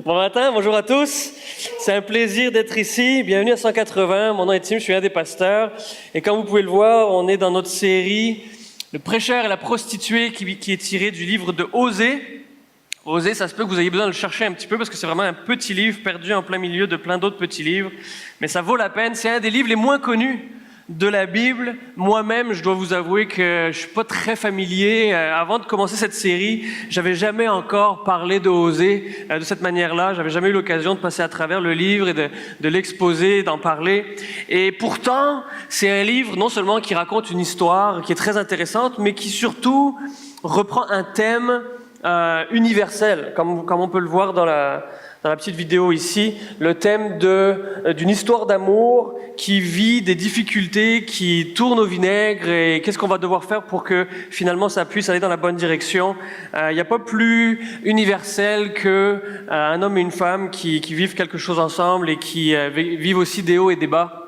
Bon matin, bonjour à tous. C'est un plaisir d'être ici. Bienvenue à 180. Mon nom est Tim, je suis un des pasteurs. Et comme vous pouvez le voir, on est dans notre série Le prêcheur et la prostituée qui est tirée du livre de Osée. Osée, ça se peut que vous ayez besoin de le chercher un petit peu parce que c'est vraiment un petit livre perdu en plein milieu de plein d'autres petits livres. Mais ça vaut la peine. C'est un des livres les moins connus de la Bible. Moi-même, je dois vous avouer que je suis pas très familier. Avant de commencer cette série, j'avais jamais encore parlé de Osée de cette manière-là. J'avais jamais eu l'occasion de passer à travers le livre et de l'exposer, d'en parler. Et pourtant, c'est un livre non seulement qui raconte une histoire qui est très intéressante, mais qui surtout reprend un thème universel, comme on peut le voir dans la petite vidéo ici, le thème d'une histoire d'amour qui vit des difficultés, qui tourne au vinaigre et qu'est-ce qu'on va devoir faire pour que finalement ça puisse aller dans la bonne direction. Il n'y a pas plus universel que un homme et une femme qui vivent quelque chose ensemble et qui vivent aussi des hauts et des bas,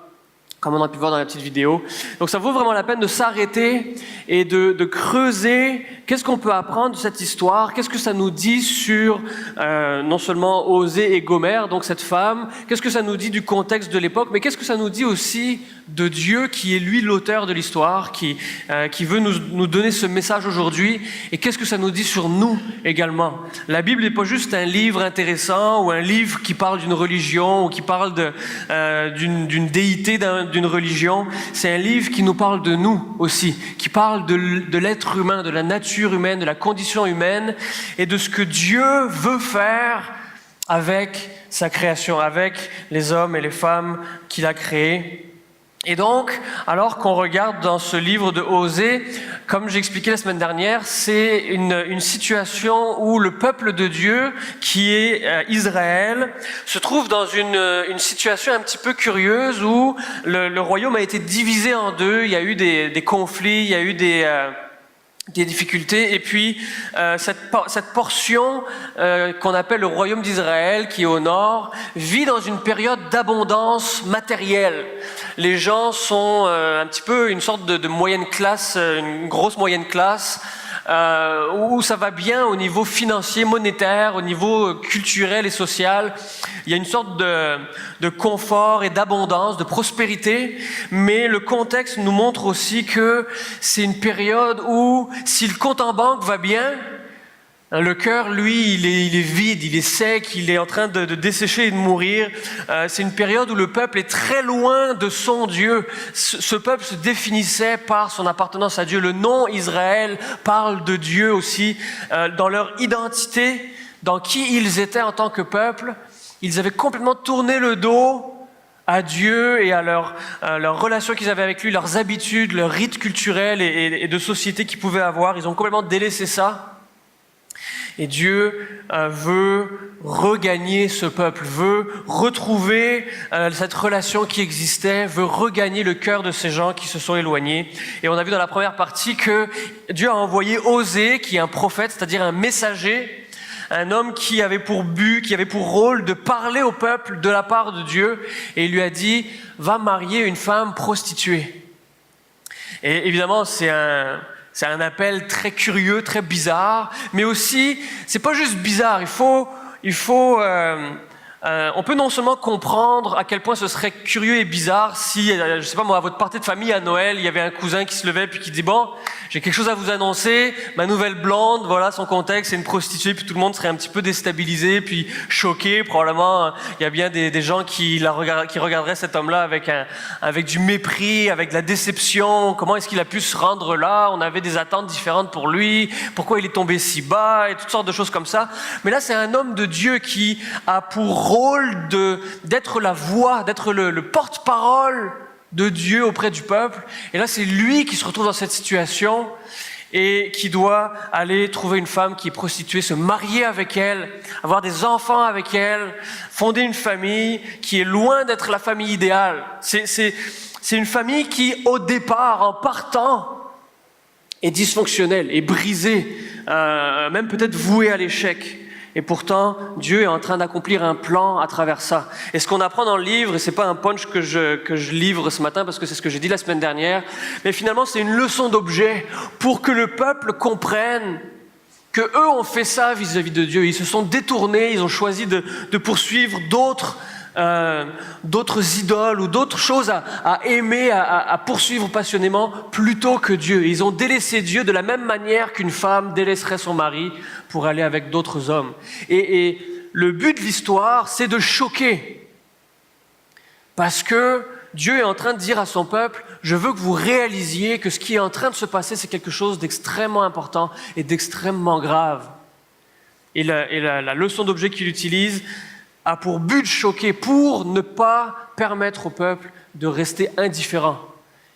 comme on a pu voir dans la petite vidéo. Donc ça vaut vraiment la peine de s'arrêter et de creuser qu'est-ce qu'on peut apprendre de cette histoire, qu'est-ce que ça nous dit sur non seulement Osée et Gomère, donc cette femme, qu'est-ce que ça nous dit du contexte de l'époque, mais qu'est-ce que ça nous dit aussi de Dieu qui est lui l'auteur de l'histoire, qui veut nous donner ce message aujourd'hui, et qu'est-ce que ça nous dit sur nous également. La Bible n'est pas juste un livre intéressant ou un livre qui parle d'une religion ou qui parle d'une déité d'une religion, c'est un livre qui nous parle de nous aussi, qui parle de l'être humain, de la nature humaine, de la condition humaine et de ce que Dieu veut faire avec sa création, avec les hommes et les femmes qu'il a créés. Et donc, alors qu'on regarde dans ce livre de Osée, comme j'expliquais la semaine dernière, c'est une situation où le peuple de Dieu, qui est Israël, se trouve dans une situation un petit peu curieuse où le royaume a été divisé en deux. Il y a eu des conflits, il y a eu des difficultés, et puis cette portion qu'on appelle le royaume d'Israël, qui est au nord, vit dans une période d'abondance matérielle. Les gens sont un petit peu une sorte de moyenne classe, une grosse moyenne classe, où ça va bien au niveau financier, monétaire, au niveau culturel et social. Il y a une sorte de confort et d'abondance, de prospérité, mais le contexte nous montre aussi que c'est une période où, si le compte en banque va bien, le cœur, lui, il est vide, il est sec, il est en train de dessécher et de mourir. C'est une période où le peuple est très loin de son Dieu. Ce peuple se définissait par son appartenance à Dieu. Le nom Israël parle de Dieu aussi. Dans leur identité, dans qui ils étaient en tant que peuple, ils avaient complètement tourné le dos à Dieu et à leur relation qu'ils avaient avec lui, leurs habitudes, leurs rites culturels et de société qu'ils pouvaient avoir. Ils ont complètement délaissé ça. Et Dieu veut regagner ce peuple, veut retrouver cette relation qui existait, veut regagner le cœur de ces gens qui se sont éloignés. Et on a vu dans la première partie que Dieu a envoyé Osée, qui est un prophète, c'est-à-dire un messager, un homme qui avait pour but, qui avait pour rôle de parler au peuple de la part de Dieu. Et il lui a dit, va marier une femme prostituée. Et évidemment, c'est un appel très curieux, très bizarre, mais aussi, c'est pas juste bizarre, on peut non seulement comprendre à quel point ce serait curieux et bizarre si, je sais pas moi, à votre party de famille à Noël, il y avait un cousin qui se levait puis qui dit « Bon, j'ai quelque chose à vous annoncer, ma nouvelle blonde, voilà son contexte, c'est une prostituée », puis tout le monde serait un petit peu déstabilisé, puis choqué. Probablement, il y a bien des gens qui regarderaient cet homme-là avec du mépris, avec de la déception. Comment est-ce qu'il a pu se rendre là? On avait des attentes différentes pour lui. Pourquoi il est tombé si bas? Et toutes sortes de choses comme ça. Mais là, c'est un homme de Dieu qui a pour rôle d'être la voix, d'être le porte-parole de Dieu auprès du peuple. Et là, c'est lui qui se retrouve dans cette situation et qui doit aller trouver une femme qui est prostituée, se marier avec elle, avoir des enfants avec elle, fonder une famille qui est loin d'être la famille idéale. C'est une famille qui, au départ, en partant, est dysfonctionnelle, est brisée, même peut-être vouée à l'échec. Et pourtant, Dieu est en train d'accomplir un plan à travers ça. Et ce qu'on apprend dans le livre, et c'est pas un punch que je livre ce matin parce que c'est ce que j'ai dit la semaine dernière, mais finalement c'est une leçon d'objet pour que le peuple comprenne que eux ont fait ça vis-à-vis de Dieu. Ils se sont détournés, ils ont choisi de poursuivre d'autres idoles ou d'autres choses à aimer, à poursuivre passionnément plutôt que Dieu. Ils ont délaissé Dieu de la même manière qu'une femme délaisserait son mari pour aller avec d'autres hommes. Et le but de l'histoire, c'est de choquer. Parce que Dieu est en train de dire à son peuple, je veux que vous réalisiez que ce qui est en train de se passer, c'est quelque chose d'extrêmement important et d'extrêmement grave. Et la leçon d'objet qu'il utilise a pour but de choquer, pour ne pas permettre au peuple de rester indifférent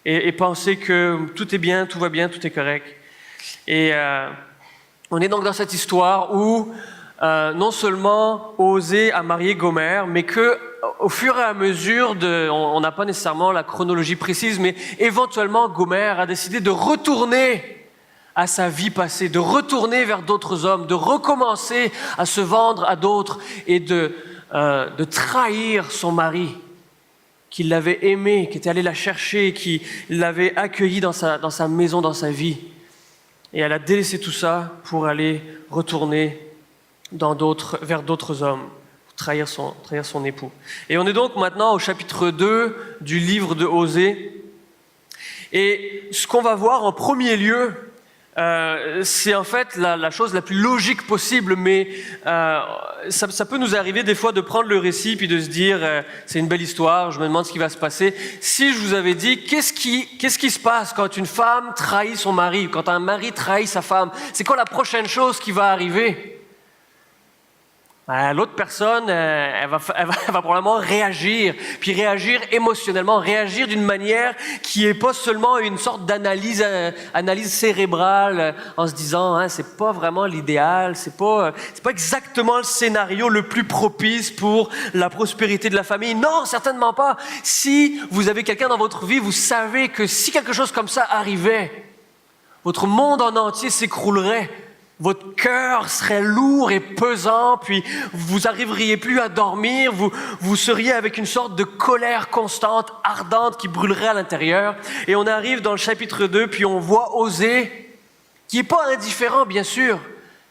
et penser que tout est bien, tout va bien, tout est correct. Et on est donc dans cette histoire où non seulement Osée a marié Gomère, mais que au fur et à mesure on n'a pas nécessairement la chronologie précise, mais éventuellement Gomère a décidé de retourner à sa vie passée, de retourner vers d'autres hommes, de recommencer à se vendre à d'autres et de trahir son mari, qui l'avait aimé, qui était allé la chercher, qui l'avait accueilli dans sa maison, dans sa vie. Et elle a délaissé tout ça pour aller retourner vers d'autres hommes, pour trahir son époux. Et on est donc maintenant au chapitre 2 du livre de Osée. Et ce qu'on va voir en premier lieu, c'est en fait la chose la plus logique possible, mais ça peut nous arriver des fois de prendre le récit puis de se dire c'est une belle histoire, je me demande ce qui va se passer. Si je vous avais dit qu'est-ce qui se passe quand une femme trahit son mari, quand un mari trahit sa femme, c'est quoi la prochaine chose qui va arriver? L'autre personne, elle va probablement réagir, puis réagir émotionnellement, réagir d'une manière qui est pas seulement une sorte d'analyse cérébrale, en se disant c'est pas vraiment l'idéal, c'est pas exactement le scénario le plus propice pour la prospérité de la famille. Non, certainement pas. Si vous avez quelqu'un dans votre vie, vous savez que si quelque chose comme ça arrivait, votre monde en entier s'écroulerait. Votre cœur serait lourd et pesant, puis vous n'arriveriez plus à dormir, vous seriez avec une sorte de colère constante, ardente, qui brûlerait à l'intérieur. Et on arrive dans le chapitre 2, puis on voit Osée, qui n'est pas indifférent, bien sûr.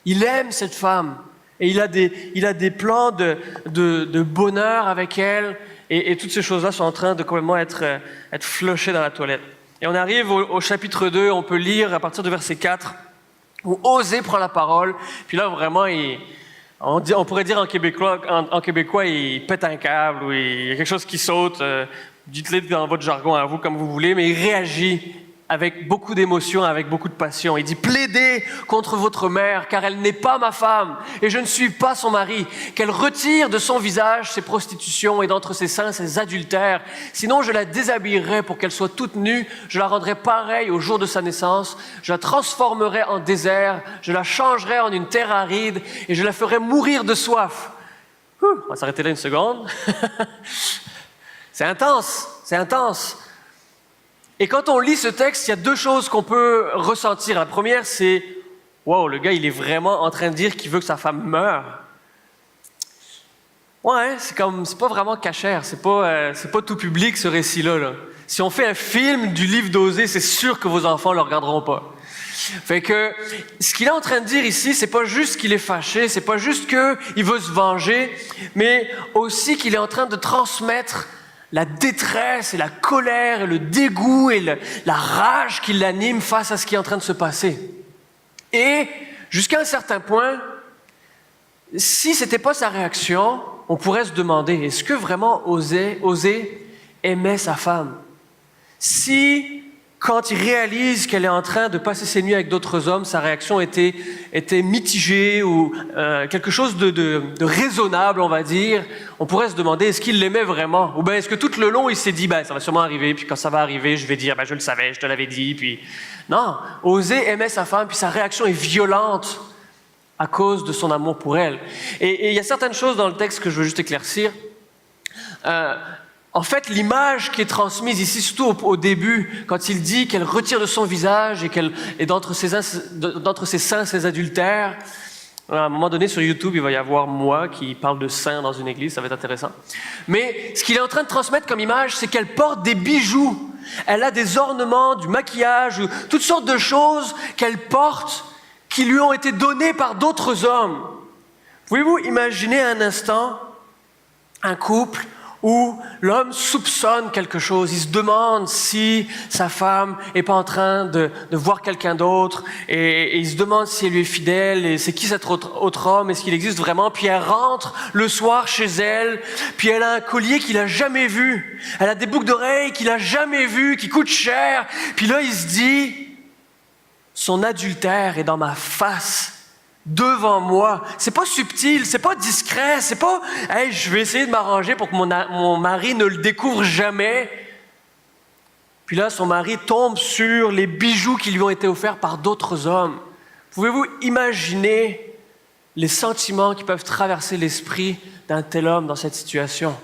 Il aime cette femme, et il a des plans de bonheur avec elle, et toutes ces choses-là sont en train de complètement être flushées dans la toilette. Et on arrive au chapitre 2, on peut lire à partir de verset 4, où Osée prend la parole, puis là vraiment, on pourrait dire en québécois, il pète un câble, ou il y a quelque chose qui saute, dites-le dans votre jargon à vous comme vous voulez, mais il réagit avec beaucoup d'émotion, avec beaucoup de passion. Il dit « Plaidez contre votre mère, car elle n'est pas ma femme, et je ne suis pas son mari. Qu'elle retire de son visage ses prostitutions et d'entre ses seins ses adultères. Sinon, je la déshabillerai pour qu'elle soit toute nue. Je la rendrai pareille au jour de sa naissance. Je la transformerai en désert. Je la changerai en une terre aride, et je la ferai mourir de soif. » On va s'arrêter là une seconde. C'est intense, c'est intense. Et quand on lit ce texte, il y a deux choses qu'on peut ressentir. La première, c'est « Wow, le gars, il est vraiment en train de dire qu'il veut que sa femme meure. » Ouais, c'est pas vraiment cachère, c'est pas tout public ce récit-là. Là. Si on fait un film du livre d'Osée, c'est sûr que vos enfants ne le regarderont pas. Fait que ce qu'il est en train de dire ici, c'est pas juste qu'il est fâché, c'est pas juste qu'il veut se venger, mais aussi qu'il est en train de transmettre la détresse et la colère et le dégoût et la rage qui l'anime face à ce qui est en train de se passer. Et jusqu'à un certain point, si ce n'était pas sa réaction, on pourrait se demander, est-ce que vraiment Osée aimait sa femme? Si, quand il réalise qu'elle est en train de passer ses nuits avec d'autres hommes, sa réaction était mitigée ou quelque chose de raisonnable, on va dire, on pourrait se demander, est-ce qu'il l'aimait vraiment? Ou bien est-ce que tout le long, il s'est dit, ça va sûrement arriver, puis quand ça va arriver, je vais dire, je le savais, je te l'avais dit, puis... Non, Osée aimait sa femme, puis sa réaction est violente à cause de son amour pour elle. Et il y a certaines choses dans le texte que je veux juste éclaircir. En fait, l'image qui est transmise ici, surtout au début, quand il dit qu'elle retire de son visage et d'entre ses seins ses adultères, à un moment donné sur YouTube, il va y avoir moi qui parle de seins dans une église, ça va être intéressant. Mais ce qu'il est en train de transmettre comme image, c'est qu'elle porte des bijoux. Elle a des ornements, du maquillage, toutes sortes de choses qu'elle porte qui lui ont été donnés par d'autres hommes. Pouvez-vous imaginer un instant un couple où l'homme soupçonne quelque chose, il se demande si sa femme n'est pas en train de voir quelqu'un d'autre, et il se demande si elle lui est fidèle, et c'est qui cet autre homme, est-ce qu'il existe vraiment, puis elle rentre le soir chez elle, puis elle a un collier qu'il n'a jamais vu, elle a des boucles d'oreilles qu'il n'a jamais vues, qui coûtent cher, puis là il se dit, son adultère est dans ma face, devant moi. C'est pas subtil, c'est pas discret, c'est pas « Hey, je vais essayer de m'arranger pour que mon mari ne le découvre jamais. » Puis là, son mari tombe sur les bijoux qui lui ont été offerts par d'autres hommes. Pouvez-vous imaginer les sentiments qui peuvent traverser l'esprit d'un tel homme dans cette situation?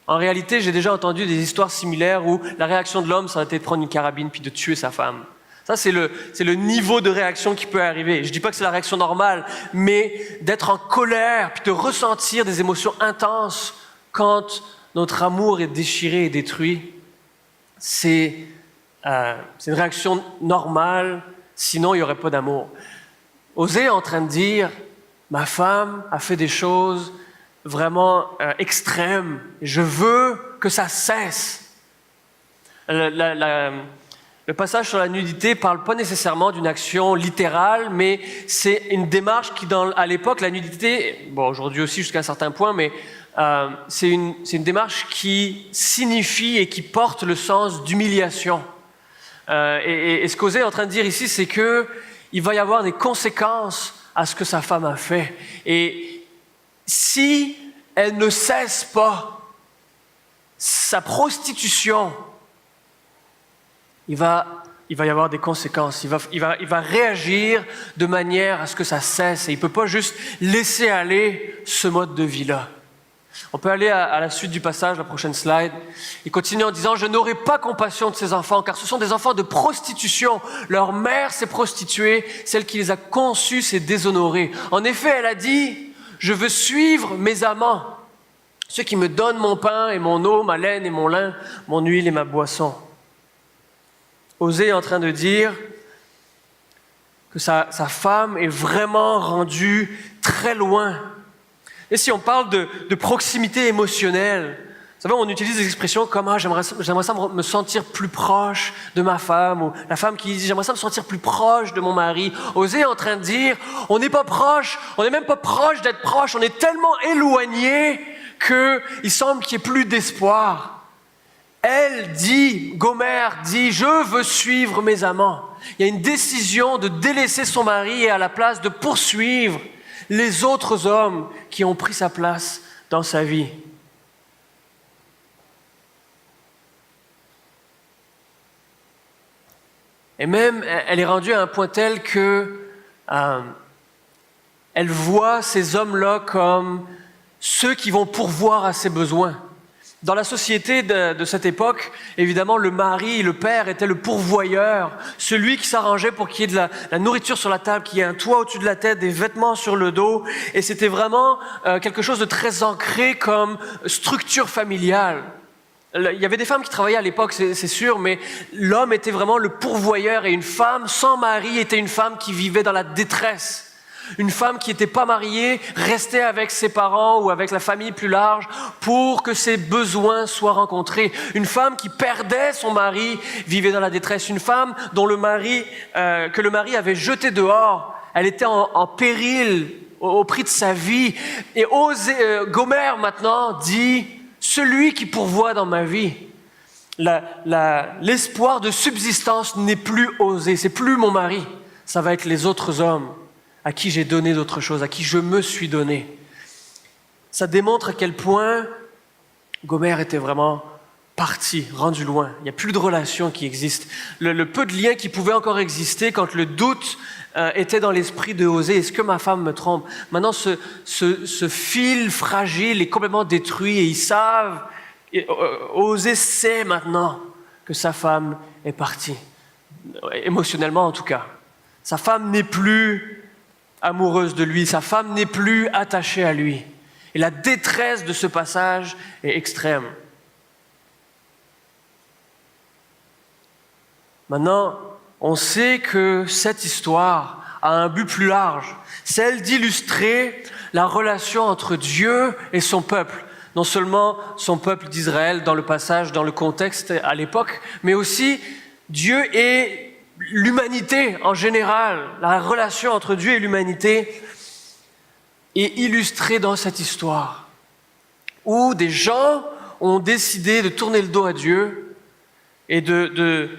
En réalité, j'ai déjà entendu des histoires similaires où la réaction de l'homme, ça a été de prendre une carabine puis de tuer sa femme. Ça, c'est le niveau de réaction qui peut arriver. Je ne dis pas que c'est la réaction normale, mais d'être en colère, puis de ressentir des émotions intenses quand notre amour est déchiré et détruit, c'est une réaction normale, sinon il n'y aurait pas d'amour. Osée est en train de dire, ma femme a fait des choses vraiment extrêmes, je veux que ça cesse. Le passage sur la nudité ne parle pas nécessairement d'une action littérale, mais c'est une démarche qui, à l'époque, la nudité, bon, aujourd'hui aussi jusqu'à un certain point, mais c'est une démarche qui signifie et qui porte le sens d'humiliation. Et ce qu'Osée est en train de dire ici, c'est qu'il va y avoir des conséquences à ce que sa femme a fait. Et si elle ne cesse pas sa prostitution, il va y avoir des conséquences. Il va réagir de manière à ce que ça cesse. Et il ne peut pas juste laisser aller ce mode de vie-là. On peut aller à la suite du passage, la prochaine slide. Il continue en disant « Je n'aurai pas compassion de ces enfants, car ce sont des enfants de prostitution. Leur mère s'est prostituée, celle qui les a conçus s'est déshonorée. En effet, elle a dit « Je veux suivre mes amants, ceux qui me donnent mon pain et mon eau, ma laine et mon lin, mon huile et ma boisson. » Osée est en train de dire que sa femme est vraiment rendue très loin. Et si on parle de proximité émotionnelle, vous savez, on utilise des expressions comme « j'aimerais ça me sentir plus proche de ma femme » ou la femme qui dit « j'aimerais ça me sentir plus proche de mon mari ». Osée est en train de dire « on n'est pas proche, on n'est même pas proche d'être proche, on est tellement éloigné qu'il semble qu'il n'y ait plus d'espoir ». Elle dit, Gomer dit, je veux suivre mes amants. Il y a une décision de délaisser son mari et à la place de poursuivre les autres hommes qui ont pris sa place dans sa vie. Et même, elle est rendue à un point tel que elle voit ces hommes-là comme ceux qui vont pourvoir à ses besoins. Dans la société de cette époque, évidemment, le mari, le père était le pourvoyeur, celui qui s'arrangeait pour qu'il y ait de la nourriture sur la table, qu'il y ait un toit au-dessus de la tête, des vêtements sur le dos. Et c'était vraiment quelque chose de très ancré comme structure familiale. Il y avait des femmes qui travaillaient à l'époque, c'est sûr, mais l'homme était vraiment le pourvoyeur et une femme sans mari était une femme qui vivait dans la détresse. Une femme qui n'était pas mariée restait avec ses parents ou avec la famille plus large pour que ses besoins soient rencontrés. Une femme qui perdait son mari vivait dans la détresse. Une femme dont que le mari avait jeté dehors, elle était en péril au prix de sa vie. Et Gomer maintenant dit « celui qui pourvoit dans ma vie ». L'espoir de subsistance n'est plus Osée, c'est plus mon mari, ça va être les autres hommes à qui j'ai donné d'autres choses, à qui je me suis donné. Ça démontre à quel point Gomer était vraiment parti, rendu loin. Il n'y a plus de relation qui existe. Le peu de liens qui pouvaient encore exister quand le doute était dans l'esprit de Osée. Est-ce que ma femme me trompe? Maintenant, ce fil fragile est complètement détruit et ils savent, Osée sait maintenant que sa femme est partie. Émotionnellement en tout cas. Sa femme n'est plus amoureuse de lui, sa femme n'est plus attachée à lui. Et la détresse de ce passage est extrême. Maintenant, on sait que cette histoire a un but plus large, celle d'illustrer la relation entre Dieu et son peuple. Non seulement son peuple d'Israël dans le passage, dans le contexte à l'époque, mais aussi Dieu et l'humanité en général. La relation entre Dieu et l'humanité est illustrée dans cette histoire, où des gens ont décidé de tourner le dos à Dieu et de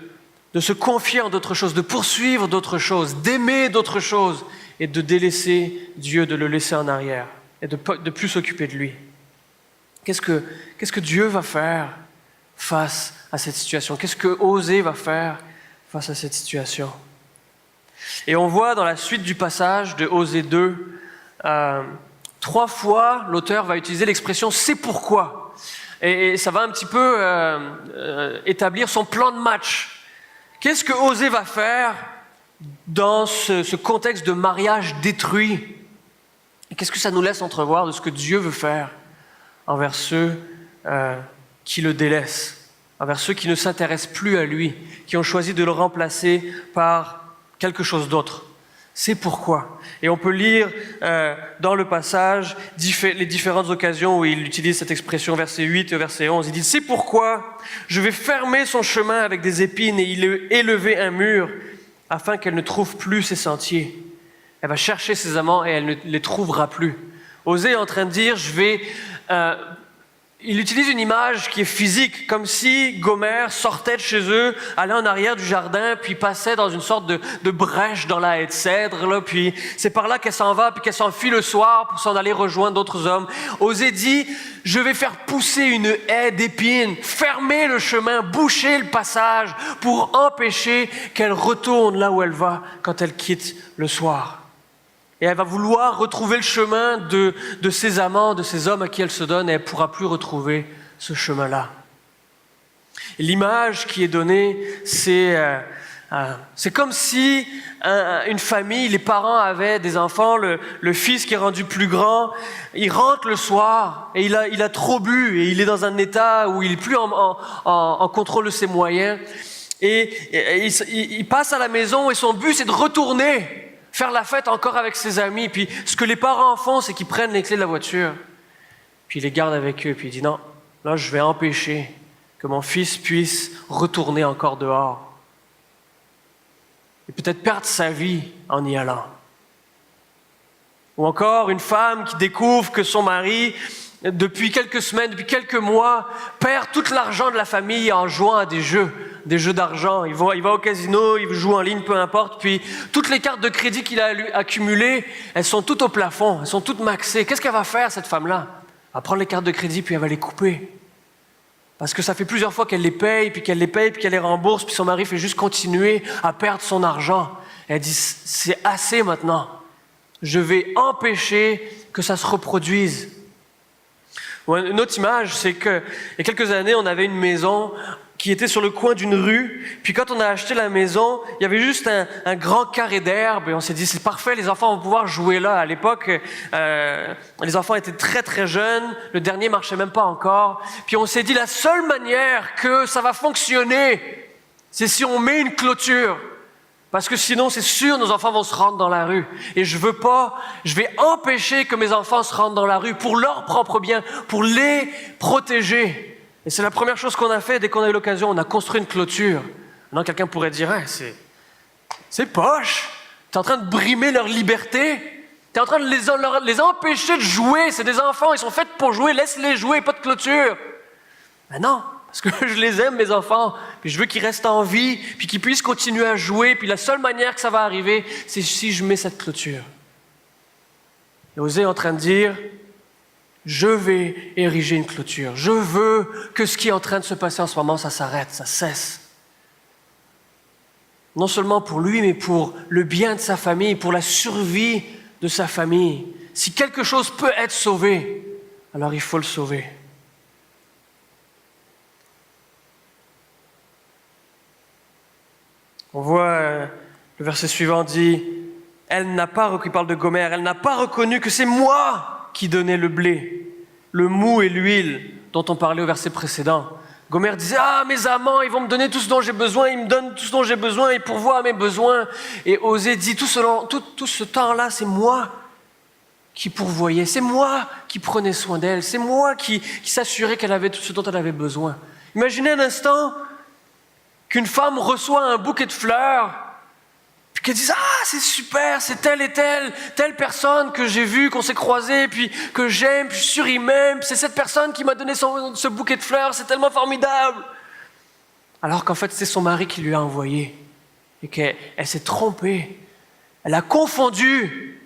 se confier en d'autres choses, de poursuivre d'autres choses, d'aimer d'autres choses et de délaisser Dieu, de le laisser en arrière et de plus s'occuper de lui. Qu'est-ce que Dieu va faire face à cette situation? Qu'est-ce que Osée va faire face à cette situation? Et on voit dans la suite du passage de Osée 2, 3 fois, l'auteur va utiliser l'expression « c'est pourquoi ». Et ça va un petit peu établir son plan de match. Qu'est-ce que Osée va faire dans ce contexte de mariage détruit? Et qu'est-ce que ça nous laisse entrevoir de ce que Dieu veut faire envers ceux qui le délaissent, envers ceux qui ne s'intéressent plus à lui, qui ont choisi de le remplacer par quelque chose d'autre? C'est pourquoi. Et on peut lire dans le passage les différentes occasions où il utilise cette expression, verset 8 et verset 11. Il dit « C'est pourquoi je vais fermer son chemin avec des épines et élever un mur afin qu'elle ne trouve plus ses sentiers. Elle va chercher ses amants et elle ne les trouvera plus. » Osée est en train de dire, il utilise une image qui est physique, comme si Gomère sortait de chez eux, allait en arrière du jardin, puis passait dans une sorte de brèche dans la haie de cèdre, là, puis c'est par là qu'elle s'en va, puis qu'elle s'enfuit le soir pour s'en aller rejoindre d'autres hommes. Osée dit, je vais faire pousser une haie d'épines, fermer le chemin, boucher le passage, pour empêcher qu'elle retourne là où elle va quand elle quitte le soir. Et elle va vouloir retrouver le chemin de ses amants, de ces hommes à qui elle se donne, et elle ne pourra plus retrouver ce chemin-là. Et l'image qui est donnée, c'est comme si une famille, les parents avaient des enfants, le fils qui est rendu plus grand, il rentre le soir et il a trop bu et il est dans un état où il n'est plus en contrôle de ses moyens. Et il passe à la maison et son but, c'est de retourner faire la fête encore avec ses amis. Puis ce que les parents font, c'est qu'ils prennent les clés de la voiture, puis ils les gardent avec eux, puis il dit non, là je vais empêcher que mon fils puisse retourner encore dehors et peut-être perdre sa vie en y allant. Ou encore une femme qui découvre que son mari, depuis quelques semaines, depuis quelques mois, perd tout l'argent de la famille en jouant à des jeux d'argent. Il va au casino, il joue en ligne, peu importe, puis toutes les cartes de crédit qu'il a accumulées, elles sont toutes au plafond, elles sont toutes maxées. Qu'est-ce qu'elle va faire, cette femme-là? Elle va prendre les cartes de crédit, puis elle va les couper. Parce que ça fait plusieurs fois qu'elle les paye, puis qu'elle les rembourse, puis son mari fait juste continuer à perdre son argent. Elle dit, c'est assez maintenant. Je vais empêcher que ça se reproduise. Une autre image, c'est qu'il y a quelques années, on avait une maison qui était sur le coin d'une rue. Puis quand on a acheté la maison, il y avait juste un grand carré d'herbe. Et on s'est dit, c'est parfait, les enfants vont pouvoir jouer là. À l'époque, les enfants étaient très très jeunes. Le dernier marchait même pas encore. Puis on s'est dit, la seule manière que ça va fonctionner, c'est si on met une clôture. Parce que sinon, c'est sûr, nos enfants vont se rendre dans la rue. Et je vais empêcher que mes enfants se rendent dans la rue pour leur propre bien, pour les protéger. Et c'est la première chose qu'on a fait dès qu'on a eu l'occasion. On a construit une clôture. Maintenant, quelqu'un pourrait dire, hey, c'est poche. Tu es en train de brimer leur liberté. Tu es en train de les empêcher de jouer. C'est des enfants, ils sont faits pour jouer. Laisse-les jouer, pas de clôture. Mais non. Parce que je les aime, mes enfants, puis je veux qu'ils restent en vie, puis qu'ils puissent continuer à jouer, puis la seule manière que ça va arriver, c'est si je mets cette clôture. Et Osée est en train de dire, je vais ériger une clôture. Je veux que ce qui est en train de se passer en ce moment, ça s'arrête, ça cesse. Non seulement pour lui, mais pour le bien de sa famille, pour la survie de sa famille. Si quelque chose peut être sauvé, alors il faut le sauver. On voit, le verset suivant dit, il parle de Gomère, elle n'a pas reconnu que c'est moi qui donnais le blé, le mou et l'huile dont on parlait au verset précédent. Gomère disait « Ah, mes amants, ils vont me donner tout ce dont j'ai besoin, ils me donnent tout ce dont j'ai besoin, ils pourvoient à mes besoins. » Et Osée dit « Tout ce temps-là, c'est moi qui pourvoyais, c'est moi qui prenais soin d'elle, c'est moi qui s'assurais qu'elle avait tout ce dont elle avait besoin. » Imaginez un instant qu'une femme reçoit un bouquet de fleurs, puis qu'elle dise « Ah, c'est super, c'est telle et telle personne que j'ai vue, qu'on s'est croisée, puis que j'aime, puis je suis sûr il m'aime, puis c'est cette personne qui m'a donné ce bouquet de fleurs, c'est tellement formidable. » Alors qu'en fait, c'est son mari qui lui a envoyé, et qu'elle s'est trompée. Elle a confondu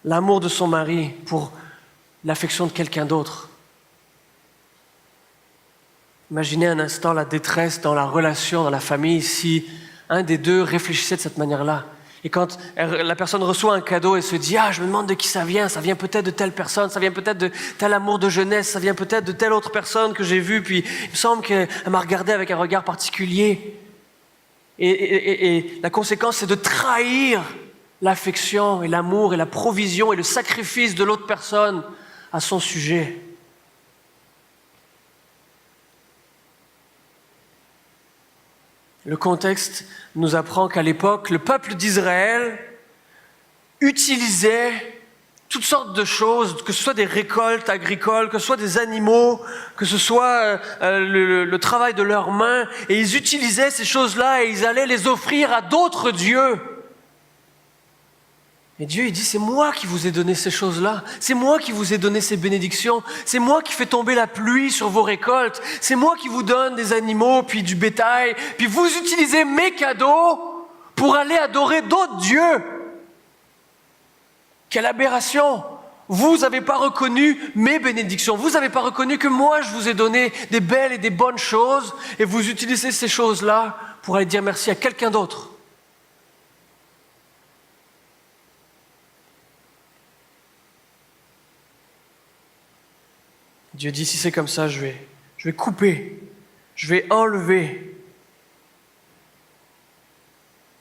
l'amour de son mari pour l'affection de quelqu'un d'autre. Imaginez un instant la détresse dans la relation, dans la famille, si un des deux réfléchissait de cette manière-là. Et quand la personne reçoit un cadeau et se dit « Ah, je me demande de qui ça vient peut-être de telle personne, ça vient peut-être de tel amour de jeunesse, ça vient peut-être de telle autre personne que j'ai vue, puis il me semble qu'elle m'a regardé avec un regard particulier. » Et la conséquence, c'est de trahir l'affection et l'amour et la provision et le sacrifice de l'autre personne à son sujet. Le contexte nous apprend qu'à l'époque, le peuple d'Israël utilisait toutes sortes de choses, que ce soit des récoltes agricoles, que ce soit des animaux, que ce soit le travail de leurs mains, et ils utilisaient ces choses-là et ils allaient les offrir à d'autres dieux. Et Dieu, il dit, c'est moi qui vous ai donné ces choses-là. C'est moi qui vous ai donné ces bénédictions. C'est moi qui fais tomber la pluie sur vos récoltes. C'est moi qui vous donne des animaux, puis du bétail. Puis vous utilisez mes cadeaux pour aller adorer d'autres dieux. Quelle aberration! Vous n'avez pas reconnu mes bénédictions. Vous n'avez pas reconnu que moi, je vous ai donné des belles et des bonnes choses. Et vous utilisez ces choses-là pour aller dire merci à quelqu'un d'autre. Dieu dit, si c'est comme ça, je vais couper, je vais enlever.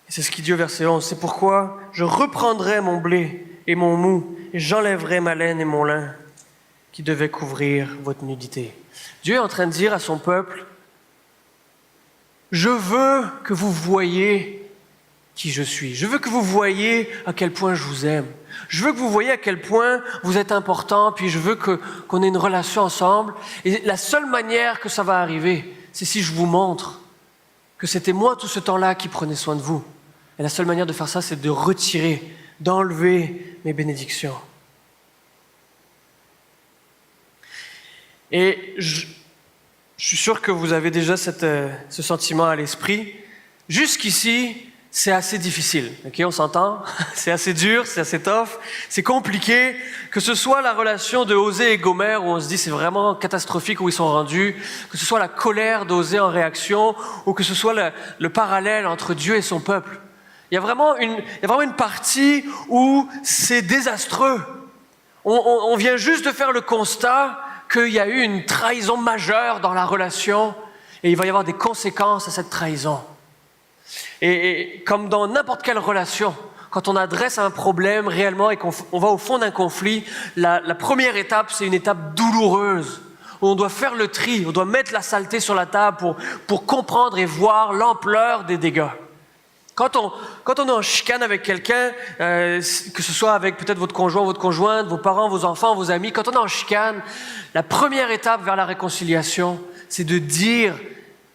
Et c'est ce qu'il dit au verset 11, c'est pourquoi je reprendrai mon blé et mon mou, et j'enlèverai ma laine et mon lin, qui devaient couvrir votre nudité. Dieu est en train de dire à son peuple, je veux que vous voyiez qui je suis. Je veux que vous voyiez à quel point je vous aime. Je veux que vous voyiez à quel point vous êtes important, puis je veux qu'on ait une relation ensemble. Et la seule manière que ça va arriver, c'est si je vous montre que c'était moi tout ce temps-là qui prenais soin de vous. Et la seule manière de faire ça, c'est de retirer, d'enlever mes bénédictions. Et je suis sûr que vous avez déjà ce sentiment à l'esprit. Jusqu'ici, c'est assez difficile, ok, on s'entend? C'est assez dur, c'est assez tough, c'est compliqué, que ce soit la relation de Osée et Gomère où on se dit c'est vraiment catastrophique où ils sont rendus, que ce soit la colère d'Osée en réaction, ou que ce soit le parallèle entre Dieu et son peuple. Il y a vraiment une partie où c'est désastreux. On vient juste de faire le constat qu'il y a eu une trahison majeure dans la relation et il va y avoir des conséquences à cette trahison. Et comme dans n'importe quelle relation, quand on adresse un problème réellement et qu'on va au fond d'un conflit, la première étape, c'est une étape douloureuse, où on doit faire le tri, on doit mettre la saleté sur la table pour comprendre et voir l'ampleur des dégâts. Quand on est en chicane avec quelqu'un, que ce soit avec peut-être votre conjoint, votre conjointe, vos parents, vos enfants, vos amis, quand on est en chicane, la première étape vers la réconciliation, c'est de dire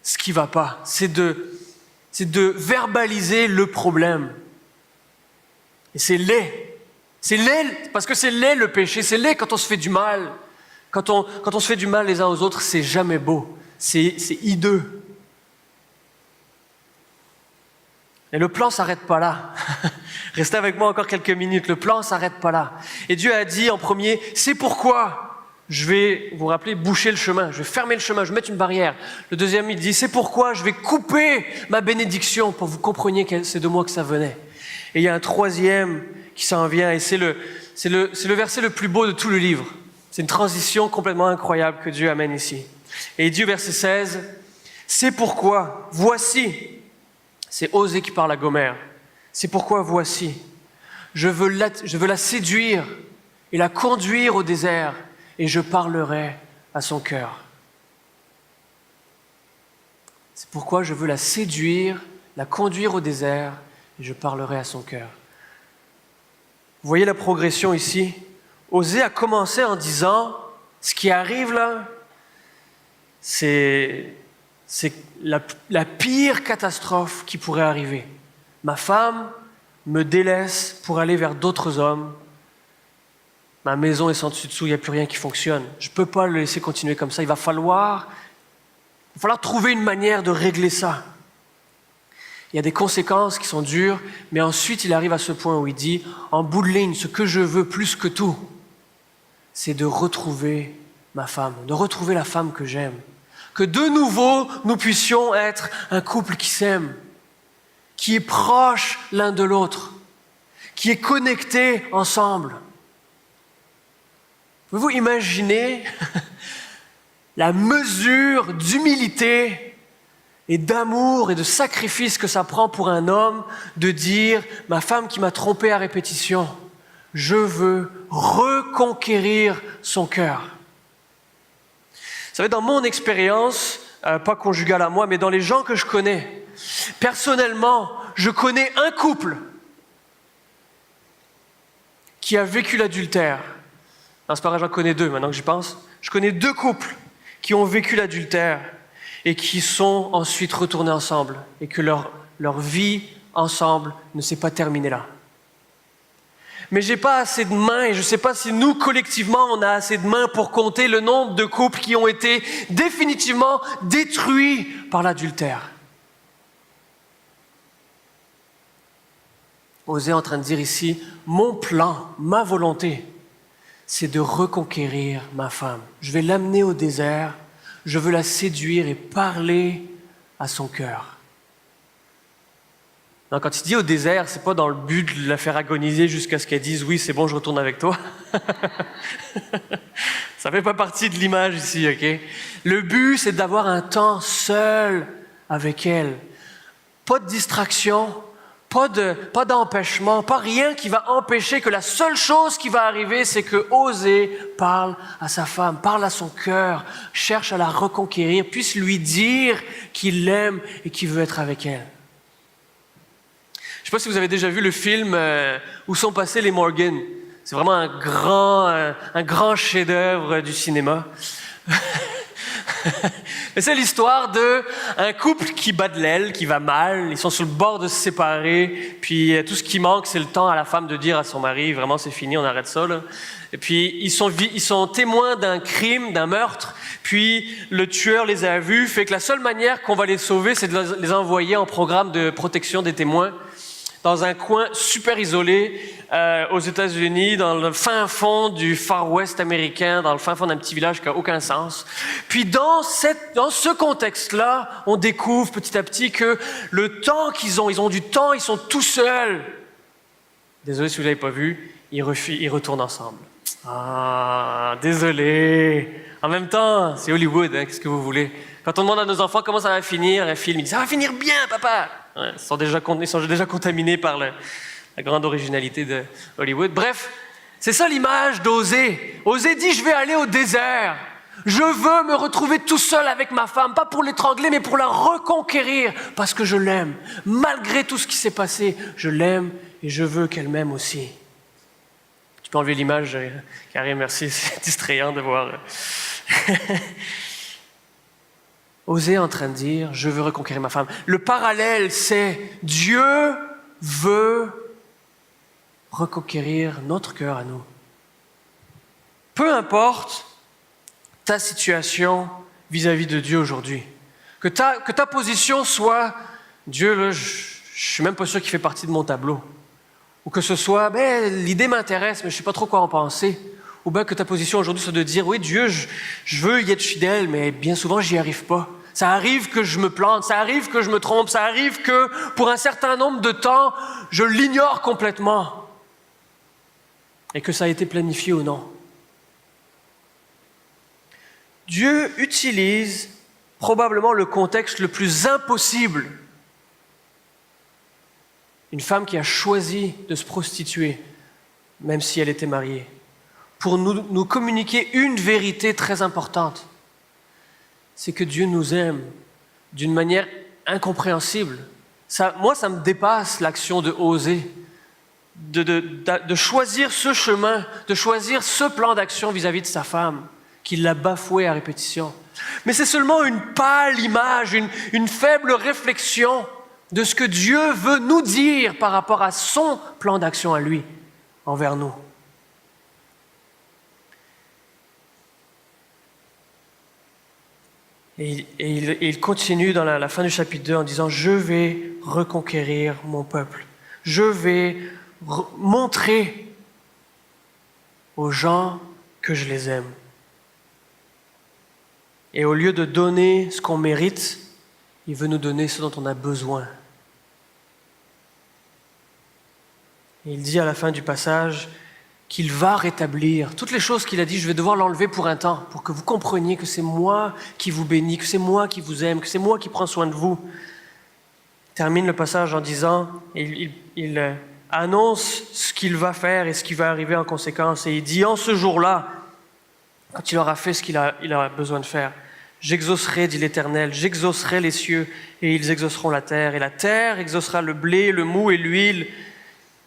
ce qui ne va pas, c'est de verbaliser le problème. Et c'est laid. C'est laid parce que c'est laid le péché, c'est laid quand on se fait du mal. Quand on se fait du mal les uns aux autres, c'est jamais beau. C'est hideux. Et le plan ne s'arrête pas là. Restez avec moi encore quelques minutes. Le plan ne s'arrête pas là. Et Dieu a dit en premier, c'est pourquoi je vais, vous rappelez, boucher le chemin. Je vais fermer le chemin, je vais mettre une barrière. Le deuxième, il dit, c'est pourquoi je vais couper ma bénédiction pour que vous compreniez que c'est de moi que ça venait. Et il y a un troisième qui s'en vient et c'est le verset le plus beau de tout le livre. C'est une transition complètement incroyable que Dieu amène ici. Et il dit au verset 16, c'est pourquoi, voici, c'est Osée qui parle à Gomère, c'est pourquoi voici, je veux la séduire et la conduire au désert et je parlerai à son cœur. C'est pourquoi je veux la séduire, la conduire au désert, et je parlerai à son cœur. Vous voyez la progression ici? Osée a commencé en disant, ce qui arrive là, c'est la pire catastrophe qui pourrait arriver. Ma femme me délaisse pour aller vers d'autres hommes. Ma maison est sans dessus dessous, il n'y a plus rien qui fonctionne. Je ne peux pas le laisser continuer comme ça. Il va falloir trouver une manière de régler ça. Il y a des conséquences qui sont dures, mais ensuite il arrive à ce point où il dit, en bout de ligne, ce que je veux plus que tout, c'est de retrouver ma femme, de retrouver la femme que j'aime. Que de nouveau, nous puissions être un couple qui s'aime, qui est proche l'un de l'autre, qui est connecté ensemble. Pouvez-vous imaginer la mesure d'humilité et d'amour et de sacrifice que ça prend pour un homme de dire « Ma femme qui m'a trompé à répétition, je veux reconquérir son cœur. » Vous savez, dans mon expérience, pas conjugale à moi, mais dans les gens que je connais, personnellement, je connais un couple qui a vécu l'adultère. Non, c'est pas vrai, j'en connais deux maintenant que j'y pense. Je connais deux couples qui ont vécu l'adultère et qui sont ensuite retournés ensemble et que leur vie ensemble ne s'est pas terminée là. Mais j'ai pas assez de mains et je ne sais pas si nous, collectivement, on a assez de mains pour compter le nombre de couples qui ont été définitivement détruits par l'adultère. Osée est en train de dire ici, mon plan, ma volonté, c'est de reconquérir ma femme. Je vais l'amener au désert, je veux la séduire et parler à son cœur. Non, quand il dit au désert, c'est pas dans le but de la faire agoniser jusqu'à ce qu'elle dise « Oui, c'est bon, je retourne avec toi. » Ça fait pas partie de l'image ici, ok? Le but, c'est d'avoir un temps seul avec elle. Pas de distraction, pas d'empêchement, pas rien qui va empêcher que la seule chose qui va arriver, c'est que Osée parle à sa femme, parle à son cœur, cherche à la reconquérir, puisse lui dire qu'il l'aime et qu'il veut être avec elle. Je ne sais pas si vous avez déjà vu le film Où sont passés les Morgan. C'est vraiment un grand chef-d'œuvre du cinéma. Mais c'est l'histoire d'un couple qui bat de l'aile, qui va mal. Ils sont sur le bord de se séparer. Puis tout ce qui manque, c'est le temps à la femme de dire à son mari, vraiment c'est fini, on arrête ça, là. Et puis ils sont témoins d'un crime, d'un meurtre. Puis le tueur les a vus. Fait que la seule manière qu'on va les sauver, c'est de les envoyer en programme de protection des témoins dans un coin super isolé aux États-Unis, dans le fin fond du Far West américain, dans le fin fond d'un petit village qui n'a aucun sens. Puis dans ce contexte-là, on découvre petit à petit que le temps qu'ils ont du temps, ils sont tout seuls. Désolé si vous ne l'avez pas vu, ils retournent ensemble. Ah, désolé. En même temps, c'est Hollywood, hein, qu'est-ce que vous voulez? Quand on demande à nos enfants comment ça va finir, un film, ils disent « Ça va finir bien, papa !» Ouais, ils sont déjà contaminés par la grande originalité de Hollywood. Bref, c'est ça l'image d'Osée. Osée dit « Je vais aller au désert. Je veux me retrouver tout seul avec ma femme, pas pour l'étrangler, mais pour la reconquérir, parce que je l'aime. Malgré tout ce qui s'est passé, je l'aime et je veux qu'elle m'aime aussi. » Tu peux enlever l'image, Karim, merci, c'est distrayant de voir. Osée est en train de dire, je veux reconquérir ma femme. Le parallèle, c'est Dieu veut reconquérir notre cœur à nous. Peu importe ta situation vis-à-vis de Dieu aujourd'hui, que ta position soit, Dieu, là, je suis même pas sûr qu'il fait partie de mon tableau. Ou que ce soit, l'idée m'intéresse, mais je ne sais pas trop quoi en penser. Ou bien que ta position aujourd'hui soit de dire, oui, Dieu, je veux y être fidèle, mais bien souvent, j'y arrive pas. Ça arrive que je me plante, ça arrive que je me trompe, ça arrive que pour un certain nombre de temps, je l'ignore complètement. Et que ça a été planifié ou non. Dieu utilise probablement le contexte le plus impossible. Une femme qui a choisi de se prostituer, même si elle était mariée, pour nous communiquer une vérité très importante. C'est que Dieu nous aime d'une manière incompréhensible. Moi, ça me dépasse l'action de oser, de choisir ce chemin, de choisir ce plan d'action vis-à-vis de sa femme, qu'il l'a bafoué à répétition. Mais c'est seulement une pâle image, une faible réflexion de ce que Dieu veut nous dire par rapport à son plan d'action à lui, envers nous. Et il continue dans la fin du chapitre 2 en disant « Je vais reconquérir mon peuple. Je vais montrer aux gens que je les aime. » Et au lieu de donner ce qu'on mérite, il veut nous donner ce dont on a besoin. Et il dit à la fin du passage qu'il va rétablir toutes les choses qu'il a dit. Je vais devoir l'enlever pour un temps, pour que vous compreniez que c'est moi qui vous bénis, que c'est moi qui vous aime, que c'est moi qui prends soin de vous. Il termine le passage en disant, il annonce ce qu'il va faire et ce qui va arriver en conséquence. Et il dit, en ce jour-là, quand il aura fait ce qu'il aura besoin de faire, j'exaucerai, dit l'Éternel, j'exaucerai les cieux et ils exauceront la terre. Et la terre exaucera le blé, le mou et l'huile.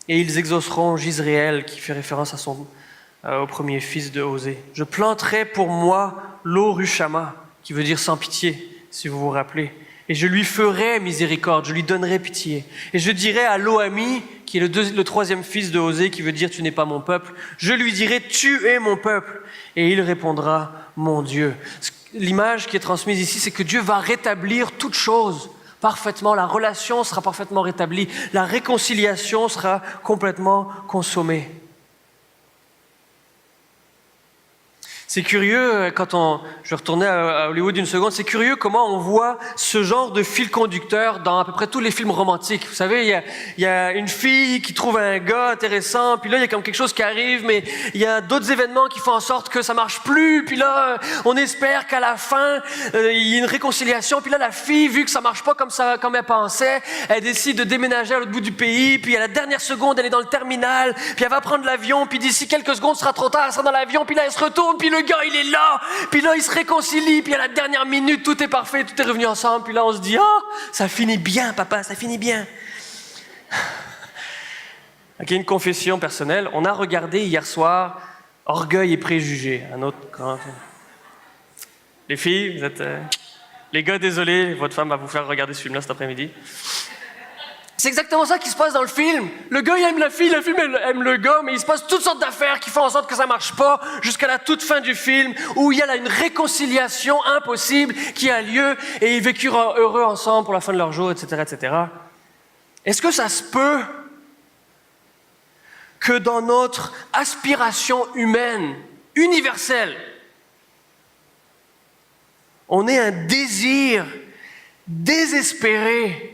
Et ils exauceront Jisraël, qui fait référence au premier fils de Osée. Je planterai pour moi l'Orushama, qui veut dire sans pitié, si vous vous rappelez. Et je lui ferai miséricorde, je lui donnerai pitié. Et je dirai à Lo-Ami, qui est le troisième fils de Osée, qui veut dire tu n'es pas mon peuple, je lui dirai tu es mon peuple. Et il répondra mon Dieu. L'image qui est transmise ici, c'est que Dieu va rétablir toutes choses. Parfaitement, la relation sera parfaitement rétablie, la réconciliation sera complètement consommée. C'est curieux, je vais retourner à Hollywood une seconde, c'est curieux comment on voit ce genre de fil conducteur dans à peu près tous les films romantiques. Vous savez, il y a une fille qui trouve un gars intéressant, puis là, il y a comme quelque chose qui arrive, mais il y a d'autres événements qui font en sorte que ça marche plus, puis là, on espère qu'à la fin, il y ait une réconciliation, puis là, la fille, vu que ça marche pas comme elle pensait, elle décide de déménager à l'autre bout du pays, puis à la dernière seconde, elle est dans le terminal, puis elle va prendre l'avion, puis d'ici quelques secondes, ce sera trop tard, elle sera dans l'avion, puis là, elle se retourne, puis le gars, il est là, puis là, il se réconcilie, puis à la dernière minute, tout est parfait, tout est revenu ensemble, puis là, on se dit, oh, ça finit bien, papa, ça finit bien. Ok, une confession personnelle. On a regardé hier soir Orgueil et préjugés, un autre grand... Les filles, vous êtes... Les gars, désolé, votre femme va vous faire regarder ce film-là cet après-midi. C'est exactement ça qui se passe dans le film. Le gars, il aime la fille elle aime le gars, mais il se passe toutes sortes d'affaires qui font en sorte que ça marche pas jusqu'à la toute fin du film, où il y a là une réconciliation impossible qui a lieu et ils vécurent heureux ensemble pour la fin de leur jour, etc., etc. Est-ce que ça se peut que dans notre aspiration humaine, universelle, on ait un désir désespéré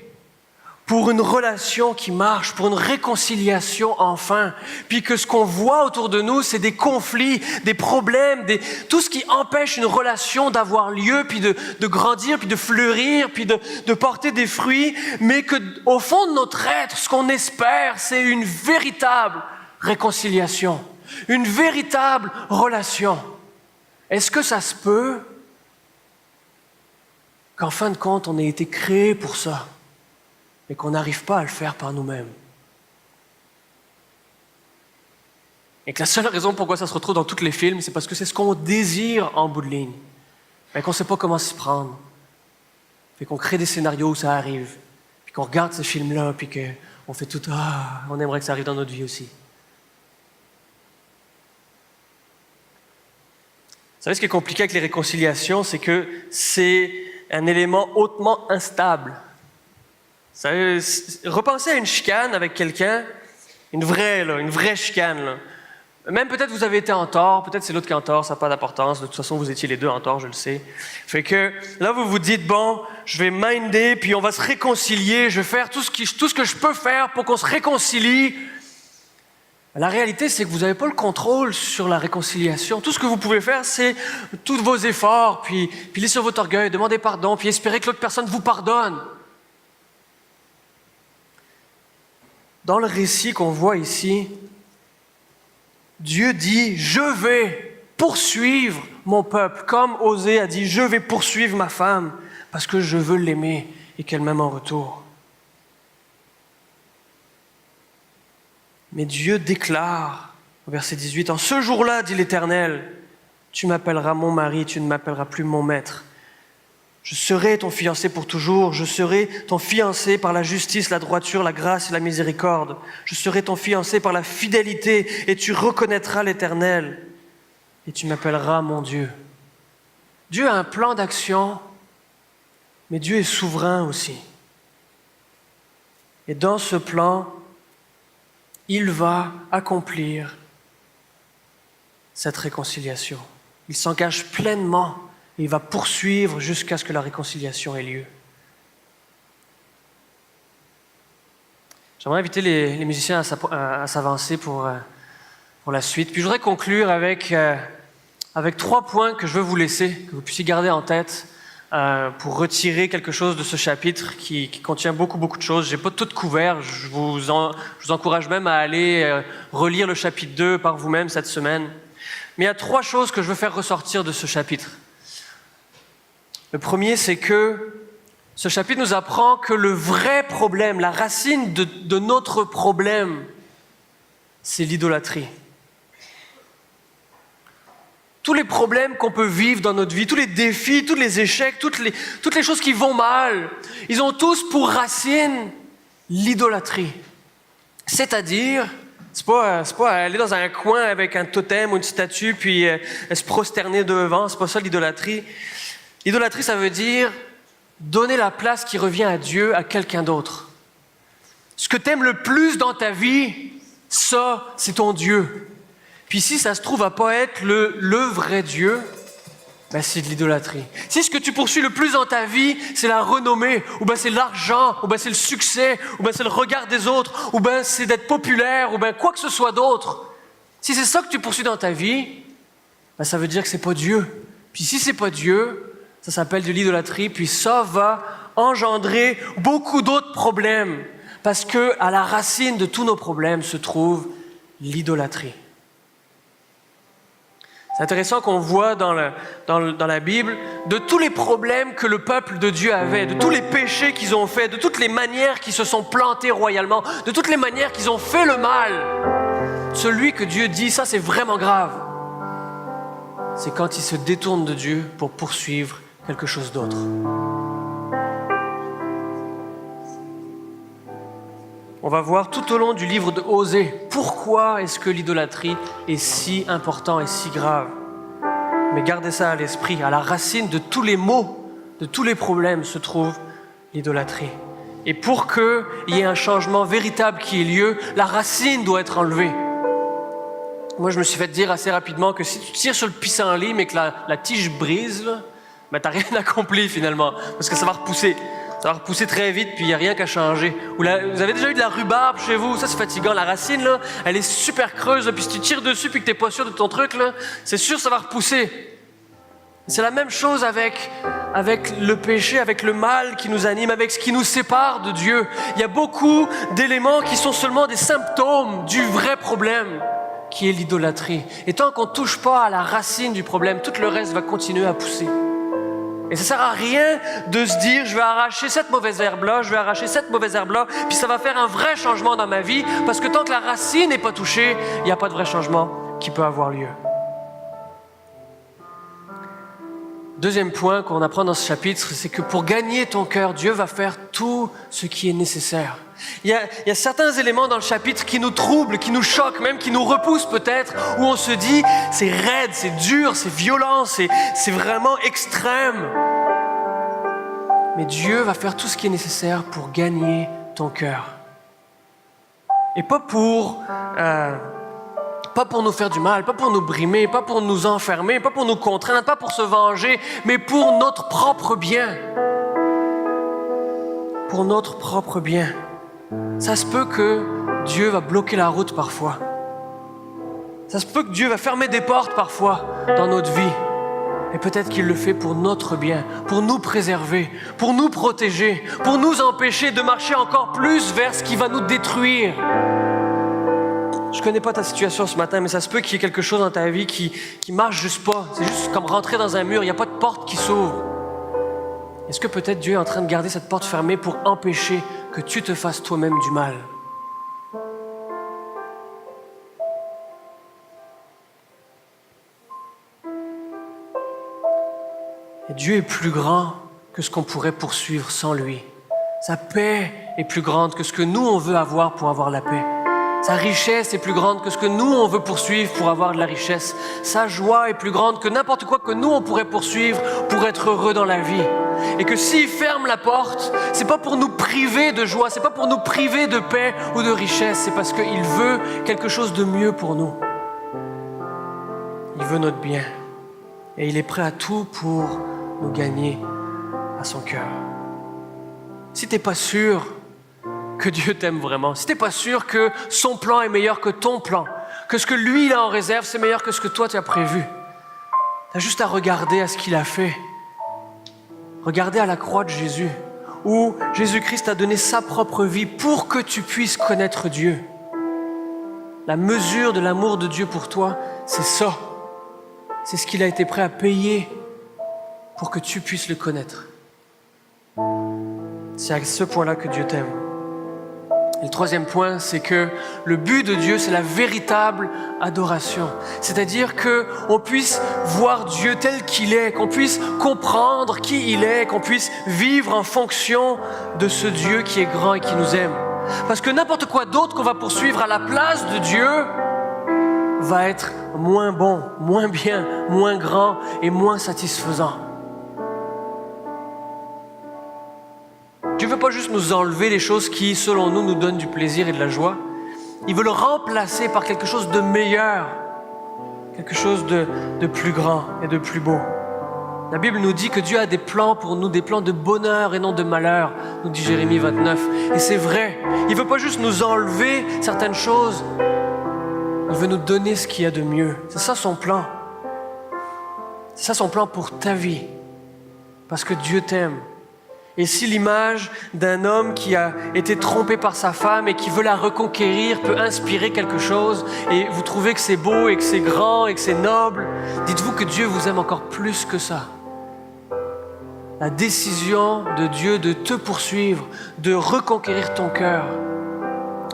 pour une relation qui marche, pour une réconciliation enfin, puis que ce qu'on voit autour de nous, c'est des conflits, des problèmes, tout ce qui empêche une relation d'avoir lieu, puis de grandir, puis de fleurir, puis de porter des fruits, mais que au fond de notre être, ce qu'on espère, c'est une véritable réconciliation, une véritable relation. Est-ce que ça se peut qu'en fin de compte, on ait été créé pour ça? Et qu'on n'arrive pas à le faire par nous-mêmes. Et que la seule raison pourquoi ça se retrouve dans tous les films, c'est parce que c'est ce qu'on désire en bout de ligne, mais qu'on ne sait pas comment s'y prendre. Puis qu'on crée des scénarios où ça arrive, puis qu'on regarde ces films-là, puis qu'on fait tout « Ah, on aimerait que ça arrive dans notre vie aussi ». Vous savez, ce qui est compliqué avec les réconciliations, c'est que c'est un élément hautement instable. Repensez à une chicane avec quelqu'un, une vraie chicane. Là. Même peut-être vous avez été en tort, peut-être c'est l'autre qui est en tort, ça n'a pas d'importance. De toute façon, vous étiez les deux en tort, je le sais. Fait que là, vous vous dites, bon, je vais minder, puis on va se réconcilier, je vais faire tout ce que je peux faire pour qu'on se réconcilie. La réalité, c'est que vous n'avez pas le contrôle sur la réconciliation. Tout ce que vous pouvez faire, c'est tous vos efforts, puis laisser sur votre orgueil, demander pardon, puis espérer que l'autre personne vous pardonne. Dans le récit qu'on voit ici, Dieu dit « Je vais poursuivre mon peuple », comme Osée a dit « Je vais poursuivre ma femme ». parce que je veux l'aimer et qu'elle m'aime en retour. Mais Dieu déclare au verset 18, « En ce jour-là, dit l'Éternel, tu m'appelleras mon mari, tu ne m'appelleras plus mon maître. Je serai ton fiancé pour toujours, je serai ton fiancé par la justice, la droiture, la grâce et la miséricorde. Je serai ton fiancé par la fidélité et tu reconnaîtras l'Éternel et tu m'appelleras mon Dieu. » Dieu a un plan d'action, mais Dieu est souverain aussi. Et dans ce plan, il va accomplir cette réconciliation. Il s'engage pleinement et il va poursuivre jusqu'à ce que la réconciliation ait lieu. J'aimerais inviter les musiciens à s'avancer pour la suite. Puis je voudrais conclure avec 3 points que je veux vous laisser, que vous puissiez garder en tête pour retirer quelque chose de ce chapitre qui contient beaucoup de choses. Je n'ai pas tout couvert, je vous encourage même à aller relire le chapitre 2 par vous-même cette semaine. Mais il y a 3 choses que je veux faire ressortir de ce chapitre. Le premier, c'est que ce chapitre nous apprend que le vrai problème, la racine de notre problème, c'est l'idolâtrie. Tous les problèmes qu'on peut vivre dans notre vie, tous les défis, tous les échecs, toutes les choses qui vont mal, ils ont tous pour racine l'idolâtrie. C'est-à-dire, c'est pas aller dans un coin avec un totem ou une statue puis se prosterner devant, c'est pas ça l'idolâtrie. L'idolâtrie, ça veut dire donner la place qui revient à Dieu à quelqu'un d'autre. Ce que tu aimes le plus dans ta vie, ça, c'est ton Dieu. Puis si ça se trouve à pas être le vrai Dieu, ben c'est de l'idolâtrie. Si ce que tu poursuis le plus dans ta vie, c'est la renommée, ou ben c'est l'argent, ou ben c'est le succès, ou ben c'est le regard des autres, ou ben c'est d'être populaire, ou ben quoi que ce soit d'autre, si c'est ça que tu poursuis dans ta vie, ben ça veut dire que c'est pas Dieu. Puis si c'est pas Dieu, ça s'appelle de l'idolâtrie, puis ça va engendrer beaucoup d'autres problèmes, parce que à la racine de tous nos problèmes se trouve l'idolâtrie. C'est intéressant qu'on voit dans la Bible de tous les problèmes que le peuple de Dieu avait, de tous les péchés qu'ils ont faits, de toutes les manières qu'ils se sont plantés royalement, de toutes les manières qu'ils ont fait le mal. Celui que Dieu dit, ça c'est vraiment grave, c'est quand ils se détournent de Dieu pour poursuivre quelque chose d'autre. On va voir tout au long du livre de Osée pourquoi est-ce que l'idolâtrie est si important et si grave. Mais gardez ça à l'esprit, à la racine de tous les maux, de tous les problèmes se trouve l'idolâtrie. Et pour qu'il y ait un changement véritable qui ait lieu, la racine doit être enlevée. Moi, je me suis fait dire assez rapidement que si tu tires sur le pissenlit mais que la tige brise, ben, tu n'as rien accompli finalement, parce que ça va repousser. Ça va repousser très vite, puis il n'y a rien qu'à changer. Vous avez déjà eu de la rhubarbe chez vous? Ça, c'est fatigant. La racine, là, elle est super creuse. Là, puis si tu tires dessus puis que tu n'es pas sûr de ton truc, là, c'est sûr que ça va repousser. C'est la même chose avec le péché, avec le mal qui nous anime, avec ce qui nous sépare de Dieu. Il y a beaucoup d'éléments qui sont seulement des symptômes du vrai problème, qui est l'idolâtrie. Et tant qu'on ne touche pas à la racine du problème, tout le reste va continuer à pousser. Et ça sert à rien de se dire, je vais arracher cette mauvaise herbe-là, je vais arracher cette mauvaise herbe-là, puis ça va faire un vrai changement dans ma vie, parce que tant que la racine n'est pas touchée, il n'y a pas de vrai changement qui peut avoir lieu. Deuxième point qu'on apprend dans ce chapitre, c'est que pour gagner ton cœur, Dieu va faire tout ce qui est nécessaire. Il y a certains éléments dans le chapitre qui nous troublent, qui nous choquent, même qui nous repoussent peut-être, où on se dit, c'est raide, c'est dur, c'est violent, c'est vraiment extrême. Mais Dieu va faire tout ce qui est nécessaire pour gagner ton cœur. Et pas pour nous faire du mal, pas pour nous brimer, pas pour nous enfermer, pas pour nous contraindre, pas pour se venger, mais pour notre propre bien. Pour notre propre bien. Ça se peut que Dieu va bloquer la route parfois. Ça se peut que Dieu va fermer des portes parfois dans notre vie. Et peut-être qu'il le fait pour notre bien, pour nous préserver, pour nous protéger, pour nous empêcher de marcher encore plus vers ce qui va nous détruire. Je ne connais pas ta situation ce matin, mais ça se peut qu'il y ait quelque chose dans ta vie qui marche juste pas. C'est juste comme rentrer dans un mur, il n'y a pas de porte qui s'ouvre. Est-ce que peut-être Dieu est en train de garder cette porte fermée pour empêcher que tu te fasses toi-même du mal? Et Dieu est plus grand que ce qu'on pourrait poursuivre sans lui. Sa paix est plus grande que ce que nous, on veut avoir pour avoir la paix. Sa richesse est plus grande que ce que nous, on veut poursuivre pour avoir de la richesse. Sa joie est plus grande que n'importe quoi que nous, on pourrait poursuivre pour être heureux dans la vie. Et que s'il ferme la porte, c'est pas pour nous priver de joie, c'est pas pour nous priver de paix ou de richesse, c'est parce qu'il veut quelque chose de mieux pour nous. Il veut notre bien. Et il est prêt à tout pour nous gagner à son cœur. Si tu n'es pas sûr que Dieu t'aime vraiment, si tu n'es pas sûr que son plan est meilleur que ton plan, que ce que lui il a en réserve, c'est meilleur que ce que toi tu as prévu, tu as juste à regarder à ce qu'il a fait. Regardez à la croix de Jésus, où Jésus-Christ a donné sa propre vie pour que tu puisses connaître Dieu. La mesure de l'amour de Dieu pour toi, c'est ça. C'est ce qu'il a été prêt à payer pour que tu puisses le connaître. C'est à ce point-là que Dieu t'aime. Et le troisième point, c'est que le but de Dieu, c'est la véritable adoration. C'est-à-dire qu'on puisse voir Dieu tel qu'il est, qu'on puisse comprendre qui il est, qu'on puisse vivre en fonction de ce Dieu qui est grand et qui nous aime. Parce que n'importe quoi d'autre qu'on va poursuivre à la place de Dieu va être moins bon, moins bien, moins grand et moins satisfaisant. Dieu ne veut pas juste nous enlever les choses qui, selon nous, nous donnent du plaisir et de la joie. Il veut le remplacer par quelque chose de meilleur, quelque chose de plus grand et de plus beau. La Bible nous dit que Dieu a des plans pour nous, des plans de bonheur et non de malheur, nous dit Jérémie 29. Et c'est vrai, il ne veut pas juste nous enlever certaines choses, il veut nous donner ce qu'il y a de mieux. C'est ça son plan. C'est ça son plan pour ta vie, parce que Dieu t'aime. Et si l'image d'un homme qui a été trompé par sa femme et qui veut la reconquérir peut inspirer quelque chose, et vous trouvez que c'est beau et que c'est grand et que c'est noble, dites-vous que Dieu vous aime encore plus que ça. La décision de Dieu de te poursuivre, de reconquérir ton cœur,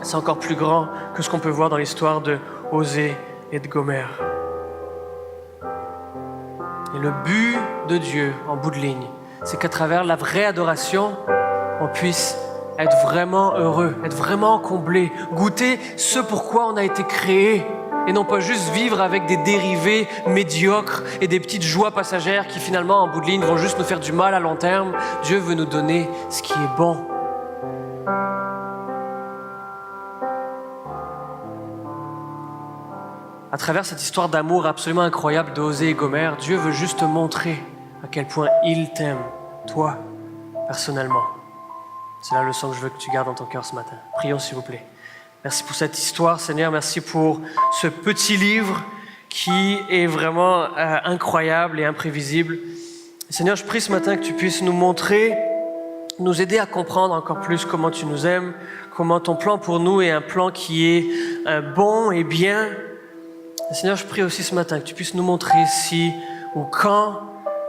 c'est encore plus grand que ce qu'on peut voir dans l'histoire de Osée et de Gomère. Et le but de Dieu, en bout de ligne, c'est qu'à travers la vraie adoration, on puisse être vraiment heureux, être vraiment comblé, goûter ce pourquoi on a été créé et non pas juste vivre avec des dérivés médiocres et des petites joies passagères qui finalement, en bout de ligne, vont juste nous faire du mal à long terme. Dieu veut nous donner ce qui est bon. À travers cette histoire d'amour absolument incroyable d'Osée et Gomère, Dieu veut juste te montrer à quel point il t'aime, toi, personnellement. C'est la leçon que je veux que tu gardes dans ton cœur ce matin. Prions s'il vous plaît. Merci pour cette histoire, Seigneur. Merci pour ce petit livre qui est vraiment incroyable et imprévisible. Seigneur, je prie ce matin que tu puisses nous montrer, nous aider à comprendre encore plus comment tu nous aimes, comment ton plan pour nous est un plan qui est bon et bien. Seigneur, je prie aussi ce matin que tu puisses nous montrer si ou quand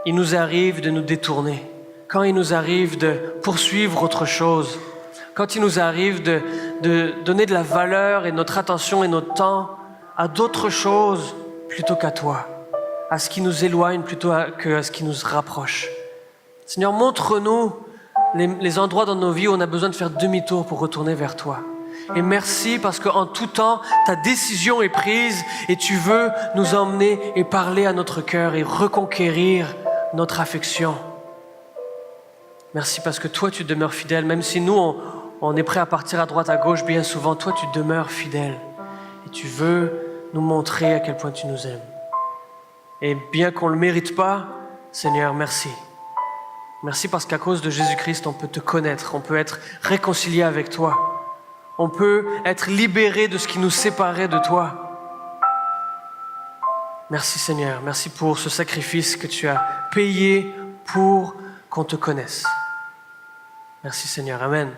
il nous arrive de nous détourner, quand il nous arrive de poursuivre autre chose, quand il nous arrive de donner de la valeur et notre attention et notre temps à d'autres choses plutôt qu'à toi, à ce qui nous éloigne plutôt qu'à ce qui nous rapproche. Seigneur, montre-nous les endroits dans nos vies où on a besoin de faire demi-tour pour retourner vers toi. Et merci parce qu'en tout temps, ta décision est prise et tu veux nous emmener et parler à notre cœur et reconquérir notre affection. Merci parce que toi, tu demeures fidèle. Même si nous, on est prêt à partir à droite, à gauche, bien souvent, toi, tu demeures fidèle. Et tu veux nous montrer à quel point tu nous aimes. Et bien qu'on ne le mérite pas, Seigneur, merci. Merci parce qu'à cause de Jésus-Christ, on peut te connaître, on peut être réconcilié avec toi. On peut être libéré de ce qui nous séparait de toi. Merci Seigneur, merci pour ce sacrifice que tu as payé pour qu'on te connaisse. Merci Seigneur, amen.